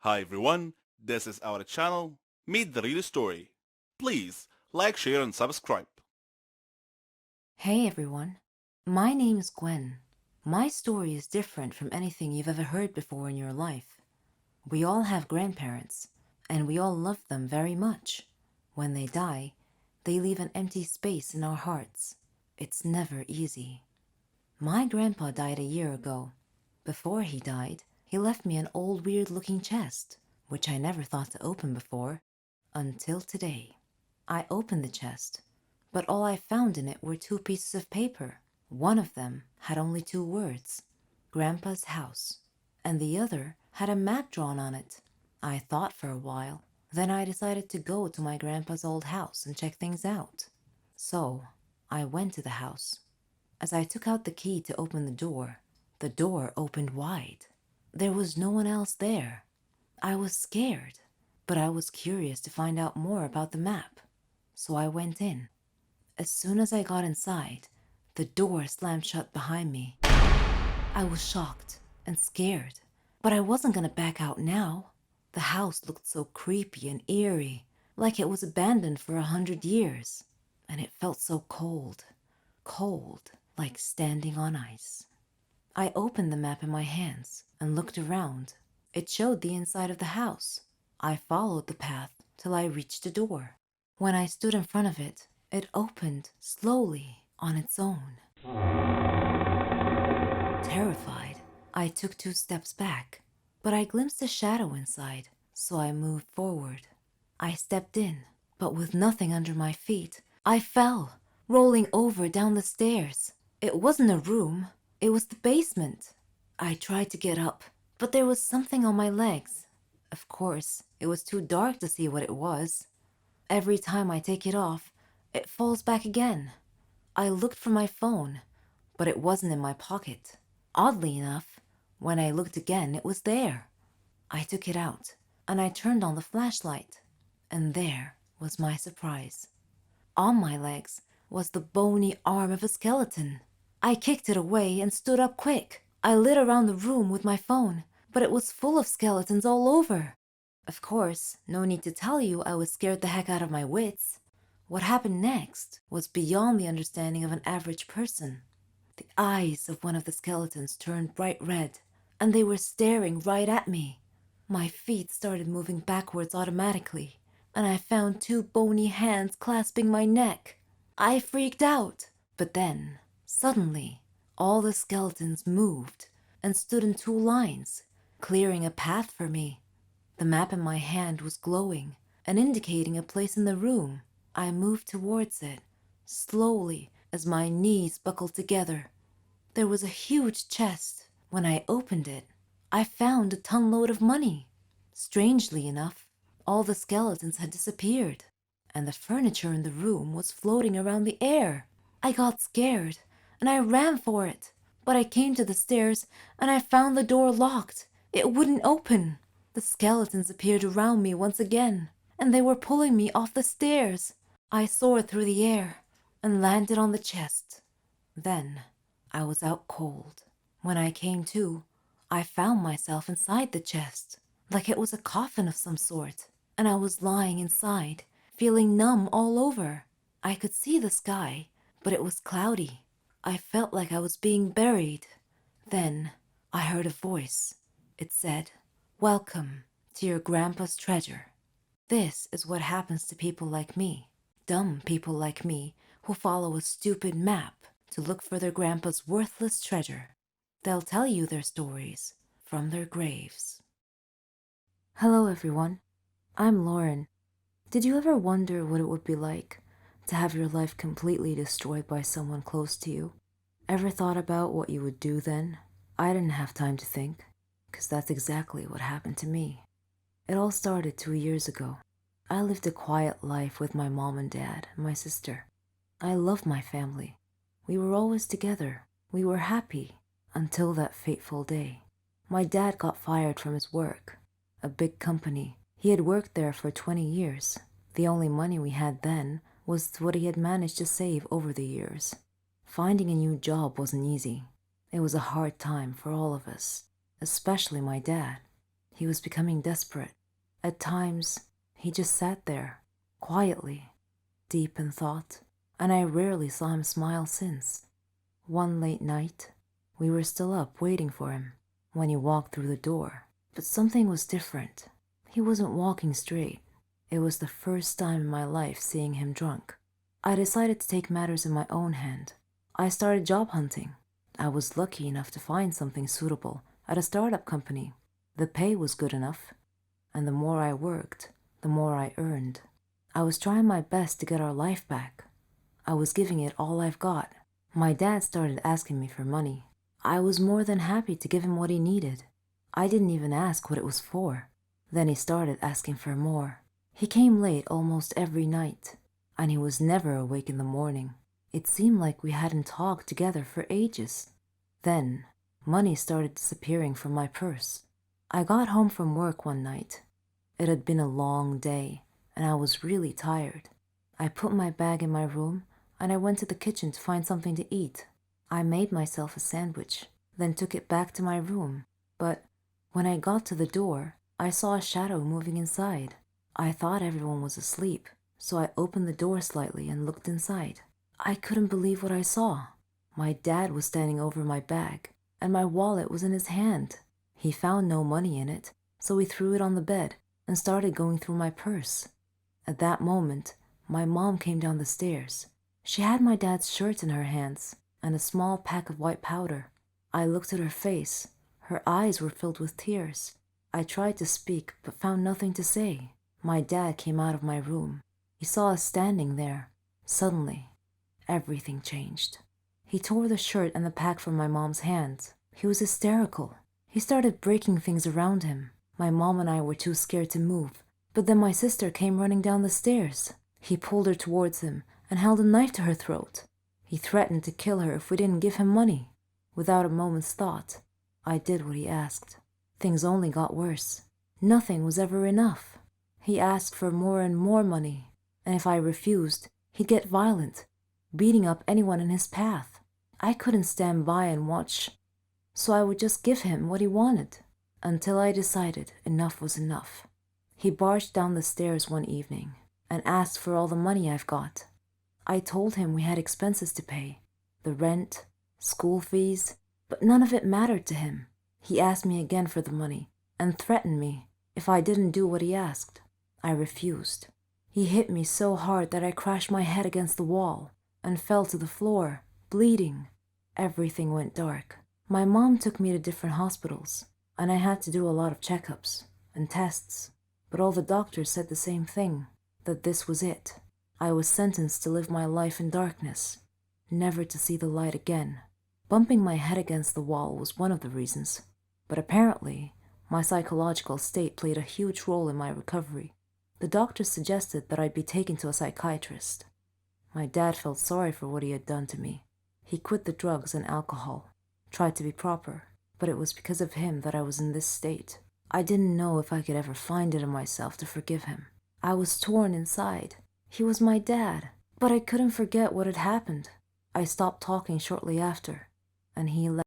Hi everyone, this is our channel, Meet the Real Story. Please like, share and subscribe. Hey everyone, my name is Gwen. My story is different from anything you've ever heard before in your life. We all have grandparents, and we all love them very much. When they die, they leave an empty space in our hearts. It's never easy. My grandpa died a year ago. Before he died, he left me an old weird looking chest, which I never thought to open before, until today. I opened the chest, but all I found in it were two pieces of paper. One of them had only two words, Grandpa's house, and the other had a map drawn on it. I thought for a while, then I decided to go to my grandpa's old house and check things out. So I went to the house. As I took out the key to open the door opened wide. There was no one else there. I was scared, but I was curious to find out more about the map. So I went in. As soon as I got inside, the door slammed shut behind me. I was shocked and scared, but I wasn't gonna back out now. The house looked so creepy and eerie, like it was abandoned for 100 years, and it felt so cold, cold, like standing on ice. I opened the map in my hands and looked around. It showed the inside of the house. I followed the path till I reached the door. When I stood in front of it, it opened slowly on its own. Terrified, I took 2 steps back, but I glimpsed a shadow inside, so I moved forward. I stepped in, but with nothing under my feet, I fell, rolling over down the stairs. It wasn't a room, it was the basement. I tried to get up, but there was something on my legs. Of course, it was too dark to see what it was. Every time I take it off, it falls back again. I looked for my phone, but it wasn't in my pocket. Oddly enough, when I looked again, it was there. I took it out, and I turned on the flashlight, and there was my surprise. On my legs was the bony arm of a skeleton. I kicked it away and stood up quick. I lit around the room with my phone, but it was full of skeletons all over. Of course, no need to tell you I was scared the heck out of my wits. What happened next was beyond the understanding of an average person. The eyes of one of the skeletons turned bright red, and they were staring right at me. My feet started moving backwards automatically, and I found two bony hands clasping my neck. I freaked out, but then, suddenly, all the skeletons moved and stood in 2 lines, clearing a path for me. The map in my hand was glowing and indicating a place in the room. I moved towards it, slowly, as my knees buckled together. There was a huge chest. When I opened it, I found a ton-load of money. Strangely enough, all the skeletons had disappeared, and the furniture in the room was floating around the air. I got scared, and I ran for it, but I came to the stairs, and I found the door locked. It wouldn't open. The skeletons appeared around me once again, and they were pulling me off the stairs. I soared through the air and landed on the chest. Then I was out cold. When I came to, I found myself inside the chest, like it was a coffin of some sort, and I was lying inside, feeling numb all over. I could see the sky, but it was cloudy. I felt like I was being buried. Then I heard a voice. It said, "Welcome to your grandpa's treasure." This is what happens to people like me, dumb people like me who follow a stupid map to look for their grandpa's worthless treasure. They'll tell you their stories from their graves. Hello everyone, I'm Lauren. Did you ever wonder what it would be like to have your life completely destroyed by someone close to you? Ever thought about what you would do then? I didn't have time to think, because that's exactly what happened to me. It all started 2 years ago. I lived a quiet life with my mom and dad and my sister. I loved my family. We were always together. We were happy until that fateful day. My dad got fired from his work, a big company. He had worked there for 20 years. The only money we had then was what he had managed to save over the years. Finding a new job wasn't easy. It was a hard time for all of us, especially my dad. He was becoming desperate. At times, he just sat there, quietly, deep in thought, and I rarely saw him smile since. One late night, we were still up waiting for him when he walked through the door. But something was different. He wasn't walking straight. It was the first time in my life seeing him drunk. I decided to take matters in my own hand. I started job hunting. I was lucky enough to find something suitable at a startup company. The pay was good enough, and the more I worked, the more I earned. I was trying my best to get our life back. I was giving it all I've got. My dad started asking me for money. I was more than happy to give him what he needed. I didn't even ask what it was for. Then he started asking for more. He came late almost every night, and he was never awake in the morning. It seemed like we hadn't talked together for ages. Then, money started disappearing from my purse. I got home from work one night. It had been a long day, and I was really tired. I put my bag in my room, and I went to the kitchen to find something to eat. I made myself a sandwich, then took it back to my room. But when I got to the door, I saw a shadow moving inside. I thought everyone was asleep, so I opened the door slightly and looked inside. I couldn't believe what I saw. My dad was standing over my bag, and my wallet was in his hand. He found no money in it, so he threw it on the bed and started going through my purse. At that moment, my mom came down the stairs. She had my dad's shirt in her hands and a small pack of white powder. I looked at her face. Her eyes were filled with tears. I tried to speak, but found nothing to say. My dad came out of my room. He saw us standing there. Suddenly, everything changed. He tore the shirt and the pack from my mom's hands. He was hysterical. He started breaking things around him. My mom and I were too scared to move, but then my sister came running down the stairs. He pulled her towards him and held a knife to her throat. He threatened to kill her if we didn't give him money. Without a moment's thought, I did what he asked. Things only got worse. Nothing was ever enough. He asked for more and more money, and if I refused, he'd get violent, beating up anyone in his path. I couldn't stand by and watch, so I would just give him what he wanted, until I decided enough was enough. He barged down the stairs one evening and asked for all the money I've got. I told him we had expenses to pay, the rent, school fees, but none of it mattered to him. He asked me again for the money and threatened me if I didn't do what he asked. I refused. He hit me so hard that I crashed my head against the wall and fell to the floor, bleeding. Everything went dark. My mom took me to different hospitals, and I had to do a lot of checkups and tests, but all the doctors said the same thing, that this was it. I was sentenced to live my life in darkness, never to see the light again. Bumping my head against the wall was one of the reasons, but apparently my psychological state played a huge role in my recovery. The doctors suggested that I'd be taken to a psychiatrist. My dad felt sorry for what he had done to me. He quit the drugs and alcohol, tried to be proper, but it was because of him that I was in this state. I didn't know if I could ever find it in myself to forgive him. I was torn inside. He was my dad, but I couldn't forget what had happened. I stopped talking shortly after, and he left.